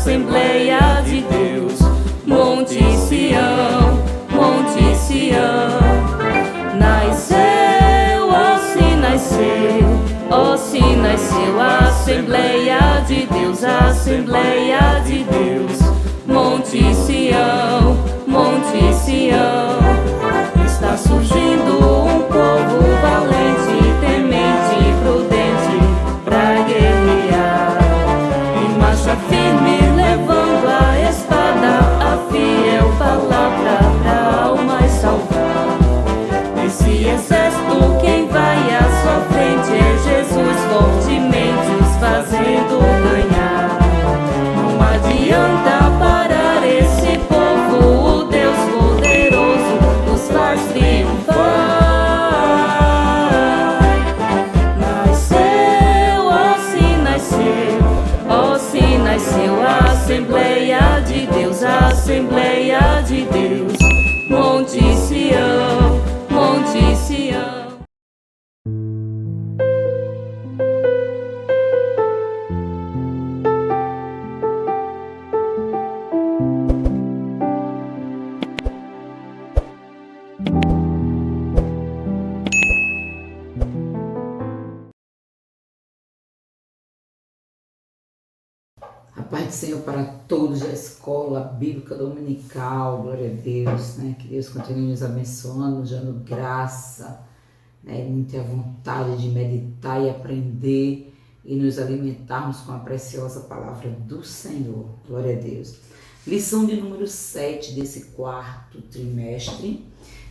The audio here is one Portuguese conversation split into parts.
Assembleia de Deus, Monte Sião, Monte Sião. Nasceu, ó se nasceu, ó se nasceu, Assembleia de Deus, Assembleia de Deus, Monte Sião, Monte Sião. Está surgindo um povo valente, temente e prudente pra guerrear, em marcha firme, levando a espada, a fiel palavra pra almas salvar. Esse exército quem vai à sua frente é Jesus, fortemente os fazendo ganhar. Não adianta parar esse povo, o Deus poderoso nos faz triunfar. Nasceu, ó se nasceu, ó se nasceu, Assembleia de Deus, Assembleia de Deus, Monte Sião, Monte Sião. A paz do Senhor para todos da Escola Bíblica Dominical, glória a Deus, né? Que Deus continue nos abençoando, nos dando graça, né? Muita vontade de meditar e aprender e nos alimentarmos com a preciosa palavra do Senhor, glória a Deus. Lição de número 7 desse quarto trimestre,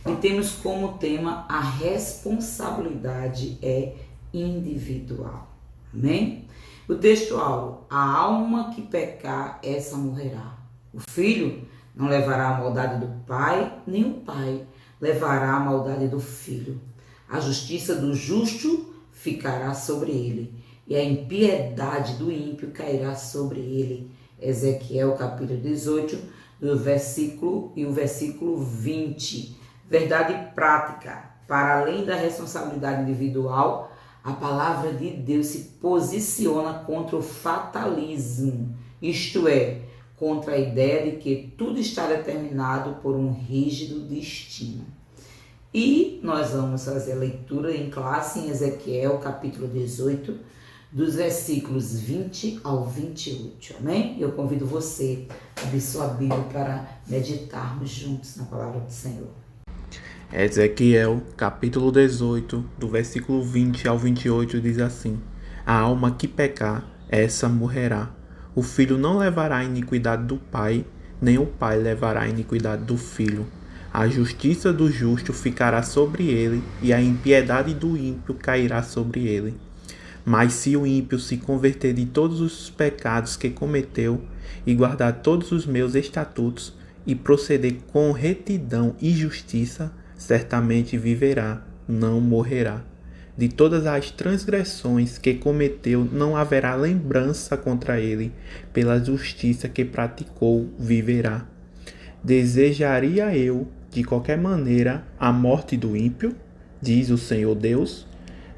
e temos como tema: a responsabilidade é individual, amém? O texto-alvo: a alma que pecar, essa morrerá. O filho não levará a maldade do pai, nem o pai levará a maldade do filho. A justiça do justo ficará sobre ele, e a impiedade do ímpio cairá sobre ele. Ezequiel capítulo 18, o versículo 20. Verdade prática: para além da responsabilidade individual, a palavra de Deus se posiciona contra o fatalismo, isto é, contra a ideia de que tudo está determinado por um rígido destino. E nós vamos fazer a leitura em classe em Ezequiel capítulo 18, dos versículos 20 ao 28, amém? Eu convido você a abrir sua Bíblia para meditarmos juntos na palavra do Senhor. Ezequiel, capítulo 18, do versículo 20 ao 28, diz assim: a alma que pecar, essa morrerá. O filho não levará a iniquidade do pai, nem o pai levará a iniquidade do filho. A justiça do justo ficará sobre ele, e a impiedade do ímpio cairá sobre ele. Mas se o ímpio se converter de todos os pecados que cometeu, e guardar todos os meus estatutos, e proceder com retidão e justiça, certamente viverá, não morrerá. De todas as transgressões que cometeu, não haverá lembrança contra ele. Pela justiça que praticou, viverá. Desejaria eu, de qualquer maneira, a morte do ímpio? Diz o Senhor Deus.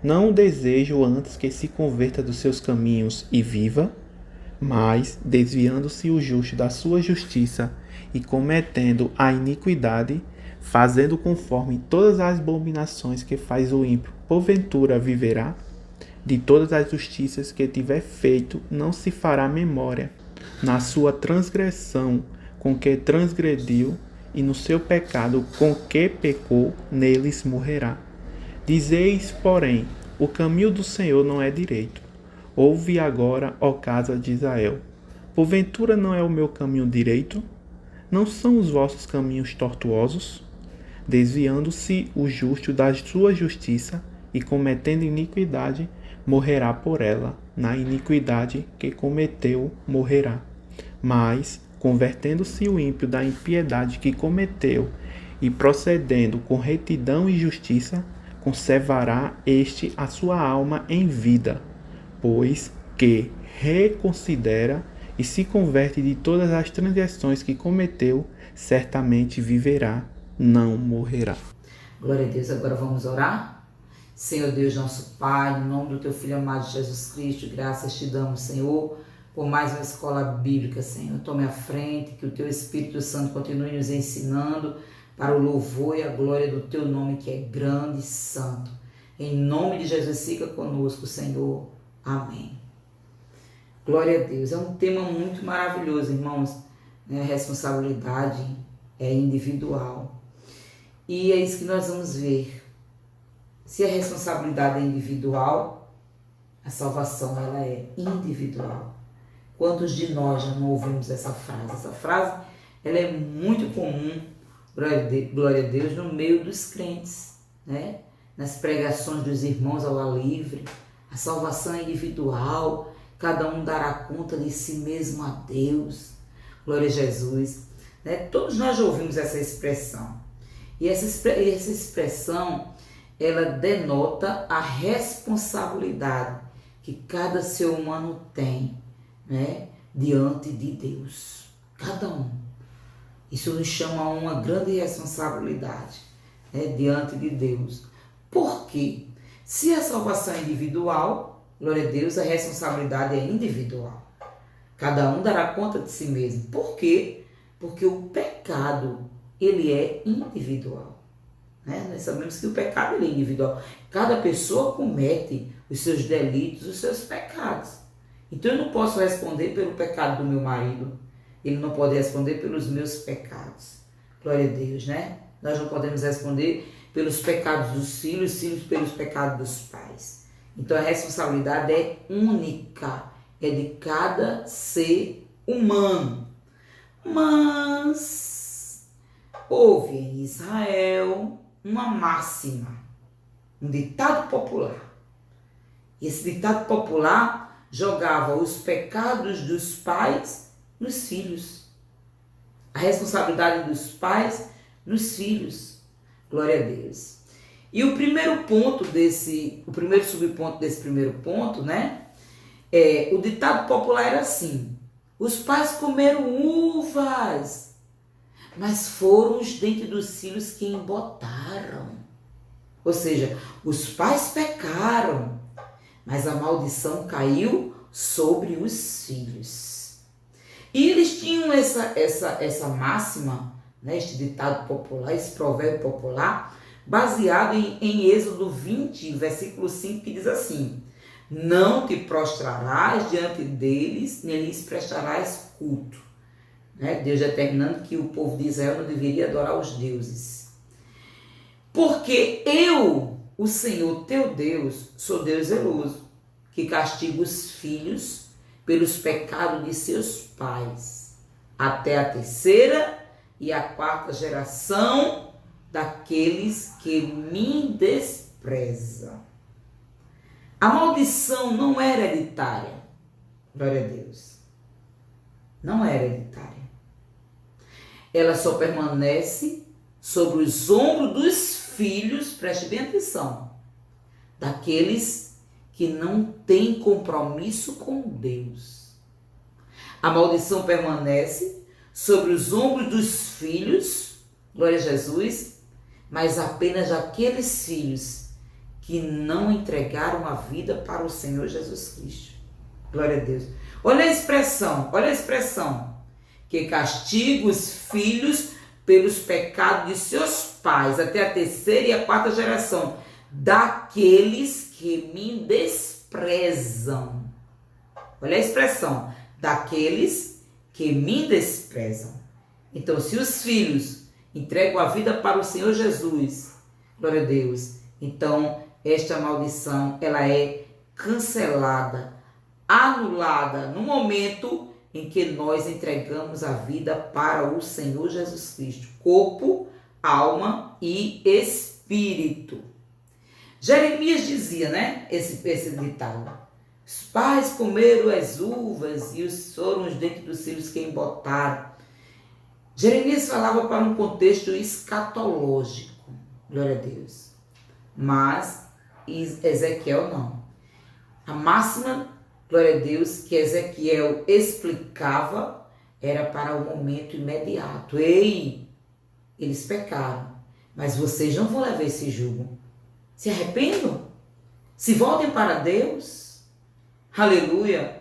Não o desejo antes que se converta dos seus caminhos e viva, mas, desviando-se o justo da sua justiça e cometendo a iniquidade, fazendo conforme todas as abominações que faz o ímpio, porventura viverá? De todas as justiças que tiver feito, não se fará memória. Na sua transgressão com que transgrediu, e no seu pecado com que pecou, neles morrerá. Dizeis, porém, o caminho do Senhor não é direito. Ouve agora, ó casa de Israel. Porventura não é o meu caminho direito? Não são os vossos caminhos tortuosos? Desviando-se o justo da sua justiça e cometendo iniquidade, morrerá por ela. Na iniquidade que cometeu, morrerá. Mas, convertendo-se o ímpio da impiedade que cometeu e procedendo com retidão e justiça, conservará este a sua alma em vida, pois que reconsidera e se converte de todas as transgressões que cometeu, certamente viverá, não morrerá. Glória a Deus. Agora vamos orar? Senhor Deus, nosso Pai, no nome do Teu Filho amado Jesus Cristo, graças te damos, Senhor, por mais uma escola bíblica, Senhor. Tome à frente, que o Teu Espírito Santo continue nos ensinando para o louvor e a glória do Teu nome, que é grande e santo. Em nome de Jesus, fica conosco, Senhor. Amém. Glória a Deus. É um tema muito maravilhoso, irmãos. A responsabilidade é individual. E é isso que nós vamos ver. Se a responsabilidade é individual, a salvação ela é individual. Quantos de nós já não ouvimos essa frase? Essa frase ela é muito comum, glória a Deus, no meio dos crentes, né? Nas pregações dos irmãos ao ar livre. A salvação é individual, cada um dará conta de si mesmo a Deus. Glória a Jesus. Né? Todos nós já ouvimos essa expressão. E essa expressão, ela denota a responsabilidade que cada ser humano tem, né, diante de Deus. Cada um. Isso nos chama a uma grande responsabilidade, né, diante de Deus. Por quê? Se a salvação é individual, glória a Deus, a responsabilidade é individual. Cada um dará conta de si mesmo. Por quê? Porque o pecado, ele é individual. Né? Nós sabemos que o pecado ele é individual. Cada pessoa comete os seus delitos, os seus pecados. Então eu não posso responder pelo pecado do meu marido. Ele não pode responder pelos meus pecados. Glória a Deus, né? Nós não podemos responder pelos pecados dos filhos, filhos pelos pecados dos pais. Então a responsabilidade é única, é de cada ser humano. Mas houve em Israel uma máxima, um ditado popular. E esse ditado popular jogava os pecados dos pais nos filhos. A responsabilidade dos pais nos filhos. Glória a Deus. E o primeiro subponto desse primeiro ponto, né? O ditado popular era assim: os pais comeram uvas, mas foram os dentes dos filhos que embotaram. Ou seja, os pais pecaram, mas a maldição caiu sobre os filhos. E eles tinham essa máxima, né, este ditado popular, esse provérbio popular, baseado em Êxodo 20, versículo 5, que diz assim: não te prostrarás diante deles, nem lhes prestarás culto. Né? Deus determinando que o povo de Israel não deveria adorar os deuses. Porque eu, o Senhor teu Deus, sou Deus zeloso, que castigo os filhos pelos pecados de seus pais, até a terceira e a quarta geração daqueles que me desprezam. A maldição não é hereditária. Glória a Deus. Não é hereditária. Ela só permanece sobre os ombros dos filhos, preste bem atenção, daqueles que não têm compromisso com Deus. A maldição permanece sobre os ombros dos filhos, glória a Jesus, mas apenas daqueles filhos que não entregaram a vida para o Senhor Jesus Cristo. Glória a Deus. Olha a expressão. Que castiga os filhos pelos pecados de seus pais, até a terceira e a quarta geração, daqueles que me desprezam. Olha a expressão, daqueles que me desprezam. Então, se os filhos entregam a vida para o Senhor Jesus, glória a Deus, então esta maldição, ela é cancelada, anulada no momento em que nós entregamos a vida para o Senhor Jesus Cristo, corpo, alma e espírito. Jeremias dizia, né, esse ditado: os pais comeram as uvas e foram os dentes dos filhos que embotaram. Jeremias falava para um contexto escatológico, glória a Deus. Mas Ezequiel não. A máxima, glória a Deus, que Ezequiel explicava era para o momento imediato. Ei, eles pecaram, mas vocês não vão levar esse jugo. Se arrependam, se voltem para Deus. Aleluia.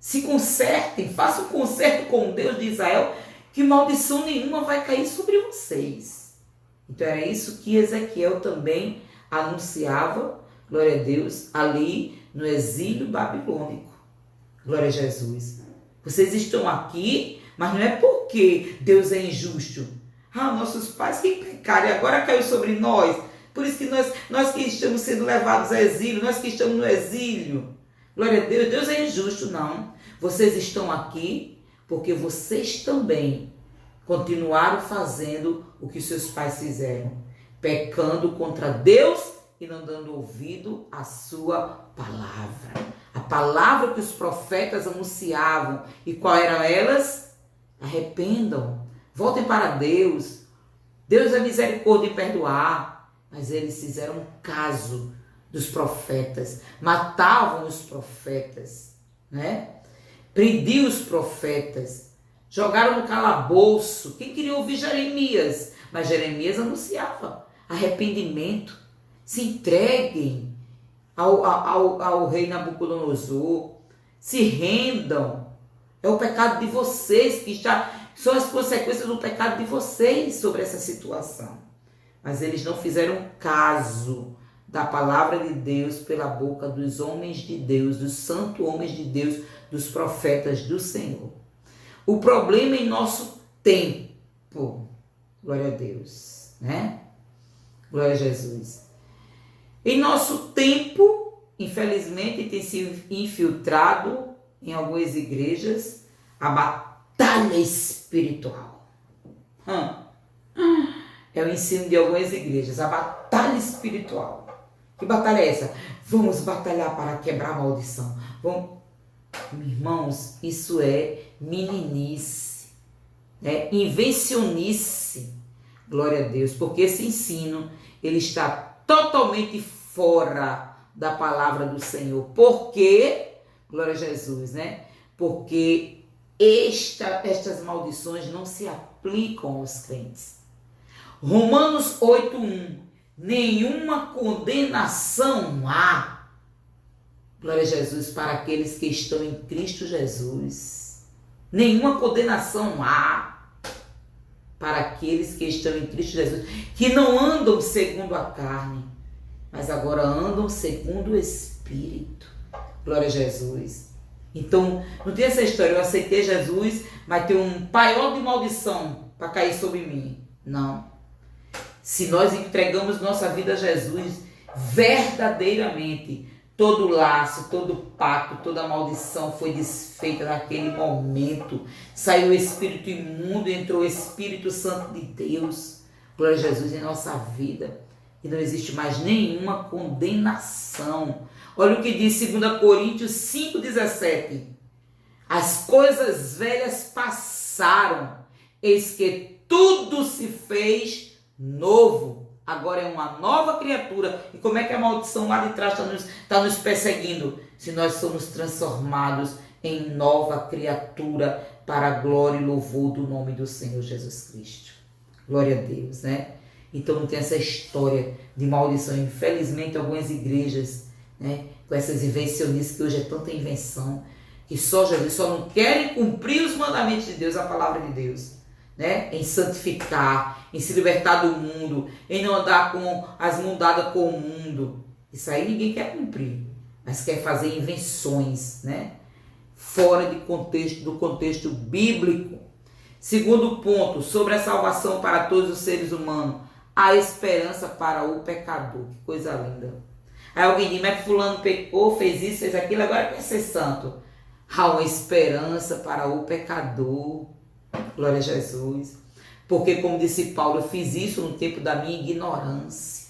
se consertem, façam um conserto com o Deus de Israel, que maldição nenhuma vai cair sobre vocês. Então era isso que Ezequiel também anunciava, glória a Deus, ali no exílio babilônico. Glória a Jesus. Vocês estão aqui, mas não é porque Deus é injusto. Nossos pais que pecaram e agora caiu sobre nós. Por isso que nós que estamos sendo levados ao exílio, nós que estamos no exílio. Glória a Deus, Deus é injusto, não. Vocês estão aqui porque vocês também continuaram fazendo o que seus pais fizeram. Pecando contra Deus e não dando ouvido à sua palavra. A palavra que os profetas anunciavam. E qual eram elas? Arrependam. Voltem para Deus. Deus é misericórdia e perdoar. Mas eles fizeram caso dos profetas. Matavam os profetas. Né? Prendiam os profetas. Jogaram no calabouço. Quem queria ouvir Jeremias? Mas Jeremias anunciava arrependimento. Se entreguem ao rei Nabucodonosor. Se rendam. É o pecado de vocês que são as consequências do pecado de vocês sobre essa situação. Mas eles não fizeram caso da palavra de Deus pela boca dos homens de Deus, dos santos homens de Deus, dos profetas do Senhor. O problema em nosso tempo, glória a Deus, né? Glória a Jesus. Em nosso tempo, infelizmente, tem se infiltrado em algumas igrejas a batalha espiritual. É o ensino de algumas igrejas, a batalha espiritual. Que batalha é essa? Vamos batalhar para quebrar a maldição. Irmãos, isso é meninice, é invencionice. Glória a Deus, porque esse ensino, ele está totalmente fora da palavra do Senhor. Por quê? Glória a Jesus, né? Porque estas maldições não se aplicam aos crentes. Romanos 8:1. Nenhuma condenação há, glória a Jesus, para aqueles que estão em Cristo Jesus. Nenhuma condenação há para aqueles que estão em Cristo Jesus, que não andam segundo a carne, mas agora andam segundo o Espírito. Glória a Jesus. Então, não tem essa história, eu aceitei Jesus, mas tem um paiol de maldição para cair sobre mim. Não. Se nós entregamos nossa vida a Jesus verdadeiramente, todo laço, todo pacto, toda maldição foi desfeita naquele momento. Saiu o espírito imundo, entrou o Espírito Santo de Deus. Glória a Jesus em nossa vida. E não existe mais nenhuma condenação. Olha o que diz 2 Coríntios 5,17. As coisas velhas passaram, eis que tudo se fez novo. Agora é uma nova criatura. E como é que a maldição lá de trás está nos perseguindo? Se nós somos transformados em nova criatura para a glória e louvor do nome do Senhor Jesus Cristo. Glória a Deus, né? Então não tem essa história de maldição. Infelizmente algumas igrejas, né, com essas invencionistas, que hoje é tanta invenção, que só Jesus, só não querem cumprir os mandamentos de Deus, a palavra de Deus, né? Em santificar, em se libertar do mundo, em não andar com as mãos dadas com o mundo. Isso aí ninguém quer cumprir, mas quer fazer invenções, né? Fora de contexto, do contexto bíblico. Segundo ponto, sobre a salvação para todos os seres humanos, a esperança para o pecador. Que coisa linda. Aí alguém diz, mas fulano pecou, fez isso, fez aquilo, agora quer ser santo. Há uma esperança para o pecador. Glória a Jesus. Porque, como disse Paulo, eu fiz isso no tempo da minha ignorância.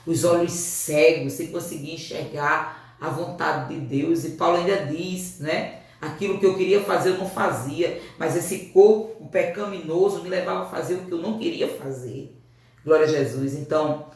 Os olhos cegos, sem conseguir enxergar a vontade de Deus. E Paulo ainda diz, né? Aquilo que eu queria fazer eu não fazia. Mas esse corpo pecaminoso me levava a fazer o que eu não queria fazer. Glória a Jesus. Então,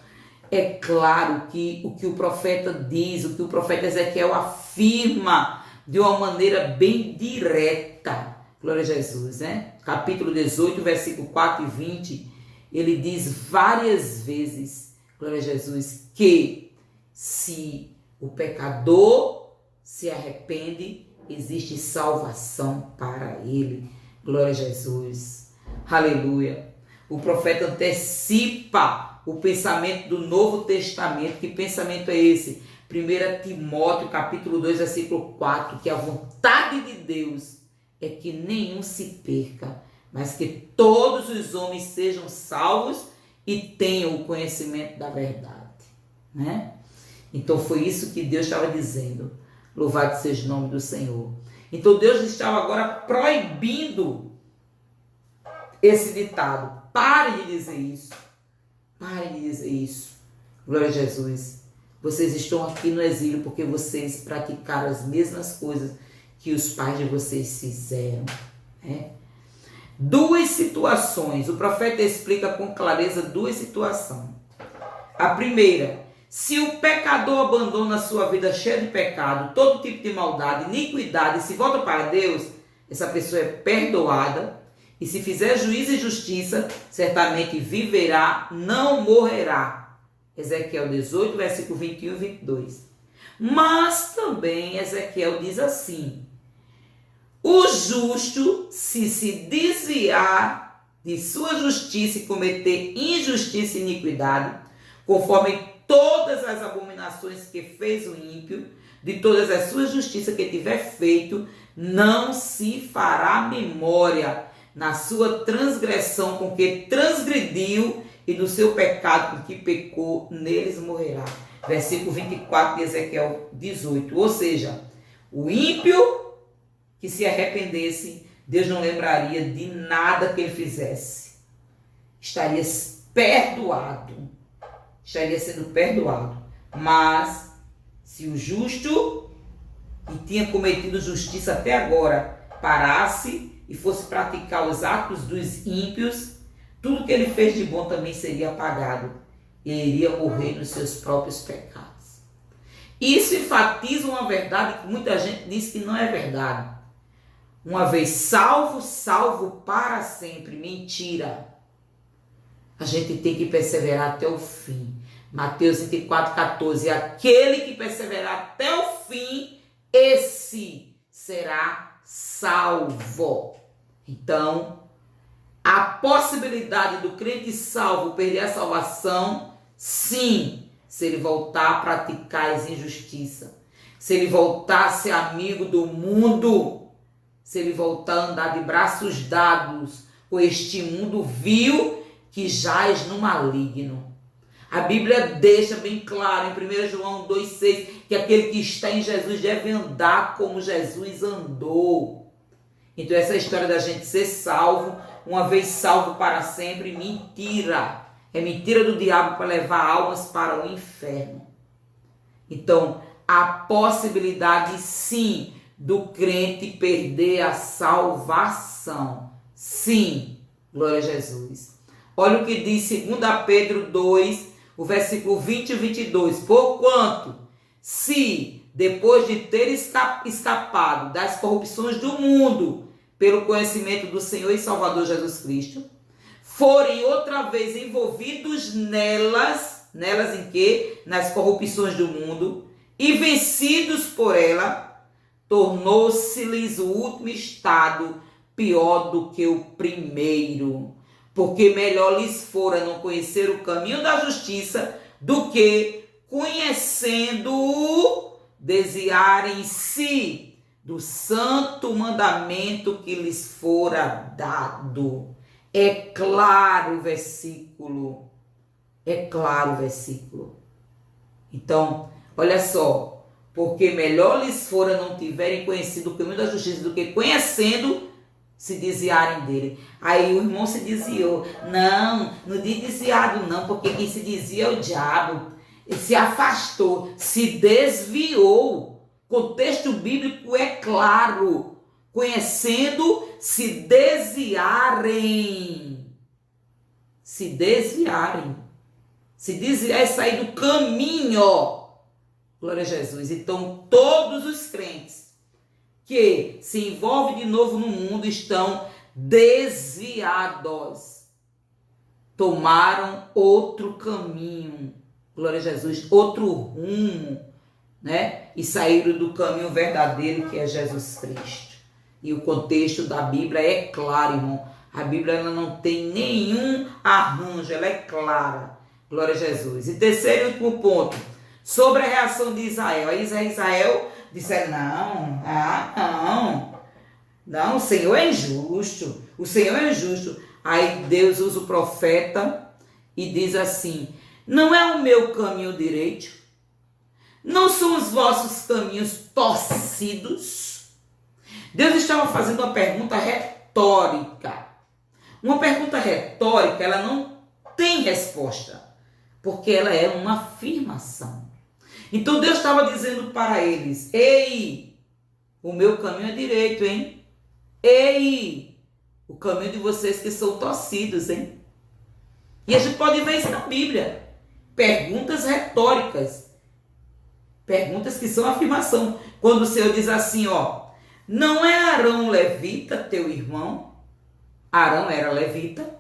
é claro que o que o profeta diz, o que o profeta Ezequiel afirma de uma maneira bem direta. Glória a Jesus, né? Capítulo 18, versículo 4 e 20, ele diz várias vezes, glória a Jesus, que se o pecador se arrepende, existe salvação para ele. Glória a Jesus. Aleluia. O profeta antecipa o pensamento do Novo Testamento. Que pensamento é esse? 1 Timóteo capítulo 2, versículo 4, que a vontade de Deus é que nenhum se perca, mas que todos os homens sejam salvos e tenham o conhecimento da verdade, né? Então foi isso que Deus estava dizendo. Louvado seja o nome do Senhor. Então Deus estava agora proibindo esse ditado. Pare de dizer isso. Pare de dizer isso. Glória a Jesus. Vocês estão aqui no exílio porque vocês praticaram as mesmas coisas que os pais de vocês fizeram, né? Duas situações. O profeta explica com clareza duas situações. A primeira: se o pecador abandona a sua vida cheia de pecado, todo tipo de maldade, iniquidade, e se volta para Deus, essa pessoa é perdoada. E se fizer juízo e justiça, certamente viverá, não morrerá. Ezequiel 18, versículo 21 e 22. Mas também Ezequiel diz assim: o justo, se desviar de sua justiça e cometer injustiça e iniquidade, conforme todas as abominações que fez o ímpio, de todas as suas justiças que tiver feito, não se fará memória na sua transgressão com que transgrediu e do seu pecado com que pecou, neles morrerá. Versículo 24 de Ezequiel 18. Ou seja, o ímpio que se arrependesse, Deus não lembraria de nada que ele fizesse. Estaria perdoado. Estaria sendo perdoado. Mas, se o justo, que tinha cometido justiça até agora, parasse e fosse praticar os atos dos ímpios, tudo que ele fez de bom também seria apagado. Ele iria morrer nos seus próprios pecados. Isso enfatiza uma verdade que muita gente diz que não é verdade. Uma vez salvo, salvo para sempre. Mentira. A gente tem que perseverar até o fim. Mateus 24, 14. Aquele que perseverar até o fim, esse será salvo. Então, a possibilidade do crente salvo perder a salvação, sim, se ele voltar a praticar as injustiças, se ele voltar a ser amigo do mundo, se ele voltar a andar de braços dados com este mundo vil que jaz no maligno. A Bíblia deixa bem claro em 1 João 2,6 que aquele que está em Jesus deve andar como Jesus andou. Então essa história da gente ser salvo, uma vez salvo para sempre, mentira. É mentira do diabo para levar almas para o inferno. Então, há possibilidade sim do crente perder a salvação. Sim, glória a Jesus. Olha o que diz 2 Pedro 2, o versículo 20 e 22. Porquanto, se depois de ter escapado das corrupções do mundo, pelo conhecimento do Senhor e Salvador Jesus Cristo, forem outra vez envolvidos nelas em quê? Nas corrupções do mundo, e vencidos por ela, tornou-se-lhes o último estado pior do que o primeiro. Porque melhor lhes fora não conhecer o caminho da justiça do que, conhecendo-o, desviarem-se do santo mandamento que lhes fora dado. É claro o versículo. É claro o versículo. Então, olha só. Porque melhor lhes fora não tiverem conhecido o caminho da justiça do que conhecendo, se desviarem dele. Aí o irmão se desviou. Não diz desviado não, porque quem se desvia é o diabo. Ele se afastou, se desviou. O contexto bíblico é claro. Conhecendo, se desviarem. Se desviarem. Se desviar é sair do caminho. Glória a Jesus. Então, todos os crentes que se envolvem de novo no mundo estão desviados. Tomaram outro caminho. Glória a Jesus. Outro rumo. né? E saíram do caminho verdadeiro que é Jesus Cristo. E o contexto da Bíblia é claro, irmão. A Bíblia ela não tem nenhum arranjo, ela é clara. Glória a Jesus. E terceiro e último ponto, sobre a reação de Israel. Aí Israel disseram, não, o Senhor é injusto, o Senhor é injusto. Aí Deus usa o profeta e diz assim, não é o meu caminho direito? Não são os vossos caminhos torcidos? Deus estava fazendo uma pergunta retórica. Uma pergunta retórica, ela não tem resposta, porque ela é uma afirmação. Então Deus estava dizendo para eles, ei, o meu caminho é direito, hein? Ei, o caminho de vocês que são torcidos, hein? E a gente pode ver isso na Bíblia. Perguntas retóricas. Perguntas que são afirmação. Quando o Senhor diz assim, não é Arão levita teu irmão? Arão era levita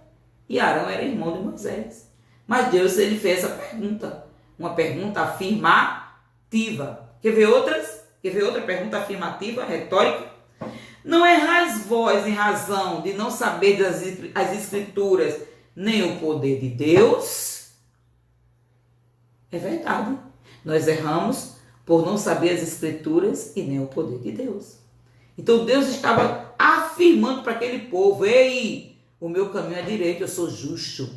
e Arão era irmão de Moisés. Mas Deus, ele fez essa pergunta. Uma pergunta afirmativa. Quer ver outras? Quer ver outra pergunta afirmativa, retórica? Não errais vós em razão de não saber as Escrituras, nem o poder de Deus? É verdade. Nós erramos por não saber as Escrituras e nem o poder de Deus. Então Deus estava afirmando para aquele povo, ei, o meu caminho é direito, eu sou justo.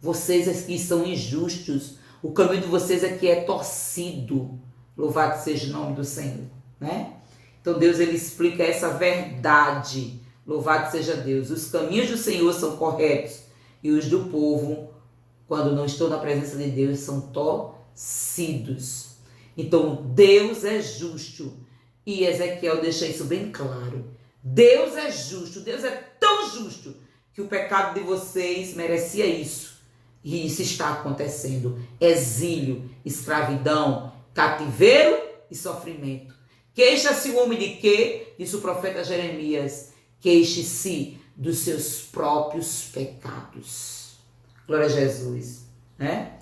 Vocês aqui são injustos. O caminho de vocês aqui é torcido. Louvado seja o nome do Senhor, né? Então Deus, ele explica essa verdade. Louvado seja Deus. Os caminhos do Senhor são corretos e os do povo, quando não estão na presença de Deus, são torcidos. Então Deus é justo. E Ezequiel deixa isso bem claro. Deus é justo. Deus é tão justo que o pecado de vocês merecia isso. E isso está acontecendo. Exílio, escravidão, cativeiro e sofrimento. Queixa-se o homem de quê? Diz o profeta Jeremias. Queixe-se dos seus próprios pecados. Glória a Jesus, né?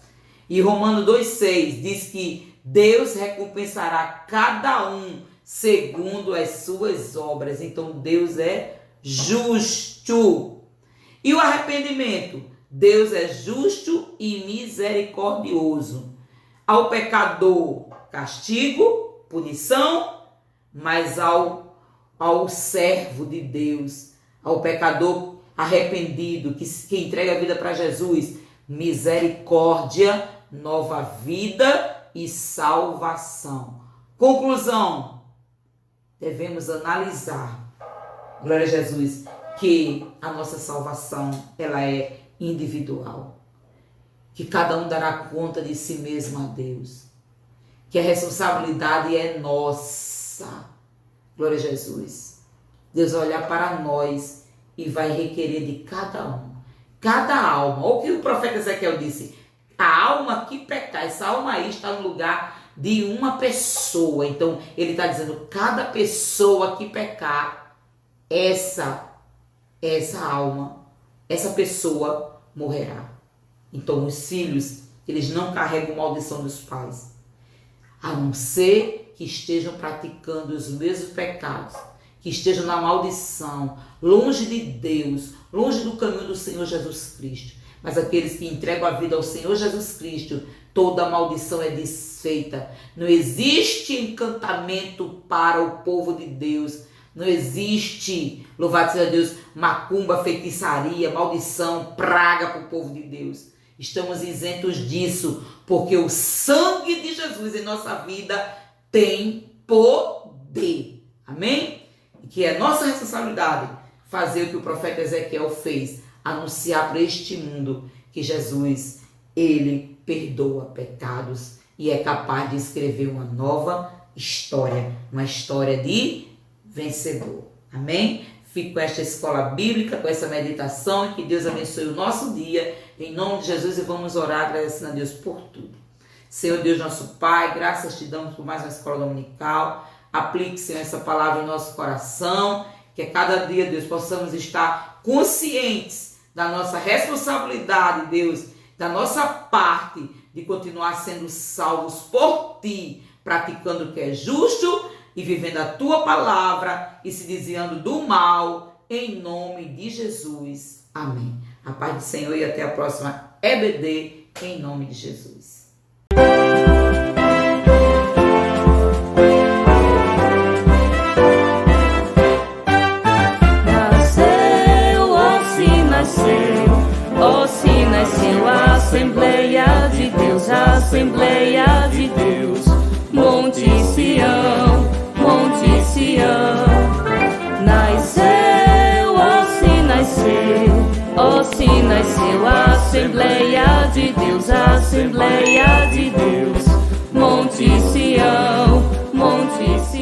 E Romanos 2,6 diz que Deus recompensará cada um segundo as suas obras. Então Deus é justo. E o arrependimento? Deus é justo e misericordioso. Ao pecador, castigo, punição, mas ao servo de Deus, ao pecador arrependido, que entrega a vida para Jesus, misericórdia, nova vida e salvação. Conclusão, devemos analisar, glória a Jesus, que a nossa salvação, ela é individual. Que cada um dará conta de si mesmo a Deus. Que a responsabilidade é nossa. Glória a Jesus. Deus vai olhar para nós e vai requerer de cada um. Cada alma. Olha o que o profeta Ezequiel disse. A alma que pecar, essa alma aí está no lugar de uma pessoa. Então, ele está dizendo, cada pessoa que pecar, essa alma, essa pessoa morrerá. Então, os filhos, eles não carregam maldição dos pais, a não ser que estejam praticando os mesmos pecados, que estejam na maldição, longe de Deus, longe do caminho do Senhor Jesus Cristo. Mas aqueles que entregam a vida ao Senhor Jesus Cristo, toda maldição é desfeita. Não existe encantamento para o povo de Deus. Não existe, louvado seja Deus, macumba, feitiçaria, maldição, praga para o povo de Deus. Estamos isentos disso, porque o sangue de Jesus em nossa vida tem poder. Amém? E que é nossa responsabilidade fazer o que o profeta Ezequiel fez, anunciar para este mundo que Jesus, ele perdoa pecados e é capaz de escrever uma nova história, uma história de vencedor. Amém? Fico com esta escola bíblica, com essa meditação, e que Deus abençoe o nosso dia, em nome de Jesus, e vamos orar agradecendo a Deus por tudo. Senhor Deus, nosso Pai, graças te damos por mais uma escola dominical. Aplique, Senhor, essa palavra em nosso coração, que a cada dia, Deus, possamos estar conscientes da nossa responsabilidade, Deus, da nossa parte de continuar sendo salvos por Ti, praticando o que é justo e vivendo a tua palavra e se desviando do mal, em nome de Jesus. Amém. A paz do Senhor e até a próxima EBD, em nome de Jesus. Ó, se nasceu a Assembleia de Deus, a Assembleia de Deus, Monte Sião, Monte Sião. Nasceu, ó, se nasceu a Assembleia de Deus, a Assembleia de Deus, Monte Sião, Monte Sião.